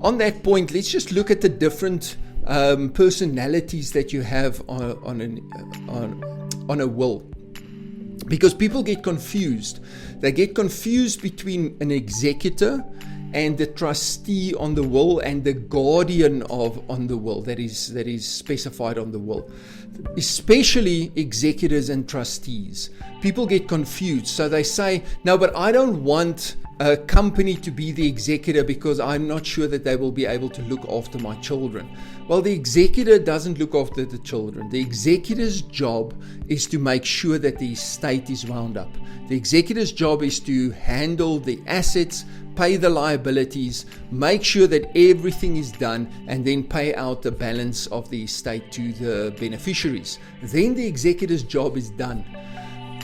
on that point, let's just look at the different personalities that you have on a will. Because people get confused. They get confused between an executor and the trustee on the will and the guardian on the will that is specified on the will. Especially executors and trustees. People get confused. So they say, no, but I don't want a company to be the executor because I'm not sure that they will be able to look after my children. Well, the executor doesn't look after the children. The executor's job is to make sure that the estate is wound up. The executor's job is to handle the assets, pay the liabilities, make sure that everything is done, and then pay out the balance of the estate to the beneficiaries. Then the executor's job is done.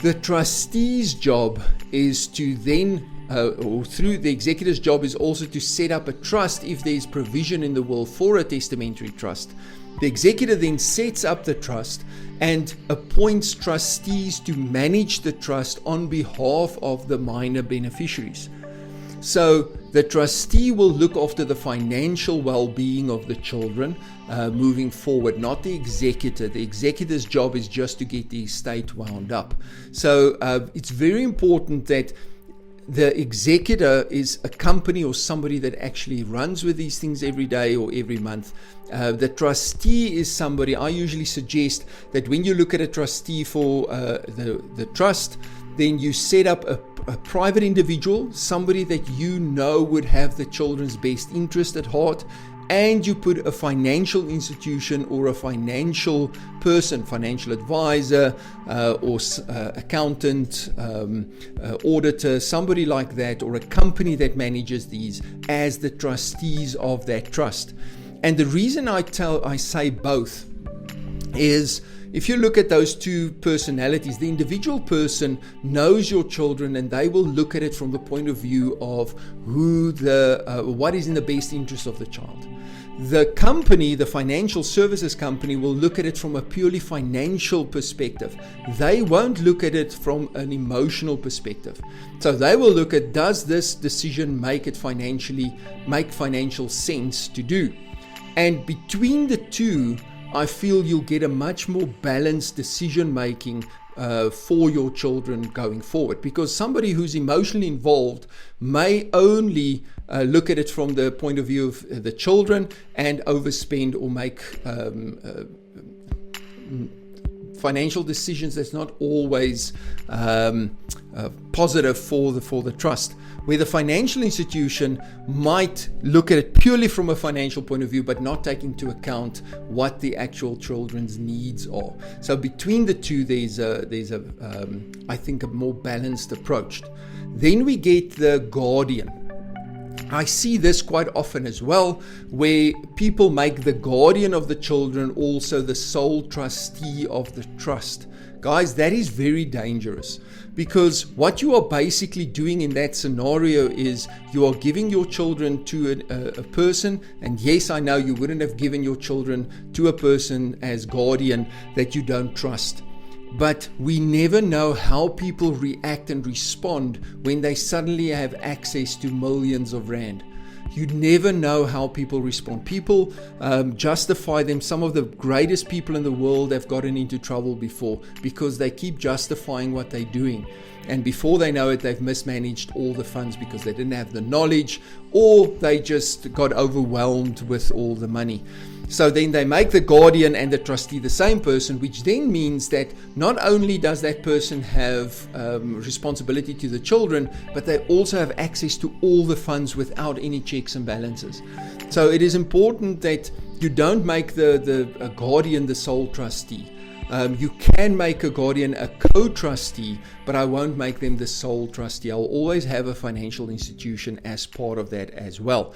The trustee's job is to then or through the executor's job is also to set up a trust if there is provision in the will for a testamentary trust. The executor then sets up the trust and appoints trustees to manage the trust on behalf of the minor beneficiaries. So the trustee will look after the financial well-being of the children moving forward, not the executor. The executor's job is just to get the estate wound up. So it's very important that the executor is a company or somebody that actually runs with these things every day or every month. The trustee is somebody, I usually suggest that when you look at a trustee for the trust, then you set up a private individual, somebody that you know would have the children's best interest at heart, and you put a financial institution or a financial person, financial advisor or accountant, auditor, somebody like that, or a company that manages these as the trustees of that trust. And the reason I say both is, if you look at those two personalities, the individual person knows your children and they will look at it from the point of view of what is in the best interest of the child. The company, the financial services company, will look at it from a purely financial perspective. They won't look at it from an emotional perspective. So they will look at, does this decision make financial sense to do? And between the two, I feel you'll get a much more balanced decision making for your children going forward, because somebody who's emotionally involved may only look at it from the point of view of the children and overspend or make financial decisions that's not always positive for the trust, where the financial institution might look at it purely from a financial point of view, but not take into account what the actual children's needs are. So between the two, there's I think a more balanced approach. Then we get the guardian. I see this quite often as well, where people make the guardian of the children also the sole trustee of the trust. Guys, that is very dangerous, because what you are basically doing in that scenario is you are giving your children to a person, and yes, I know you wouldn't have given your children to a person as guardian that you don't trust. But we never know how people react and respond when they suddenly have access to millions of rand. You never know how people respond. People justify them. Some of the greatest people in the world have gotten into trouble before because they keep justifying what they're doing. And before they know it, they've mismanaged all the funds because they didn't have the knowledge, or they just got overwhelmed with all the money. So then they make the guardian and the trustee the same person, which then means that not only does that person have responsibility to the children, but they also have access to all the funds without any checks and balances. So it is important that you don't make a guardian the sole trustee. You can make a guardian a co-trustee, but I won't make them the sole trustee. I'll always have a financial institution as part of that as well.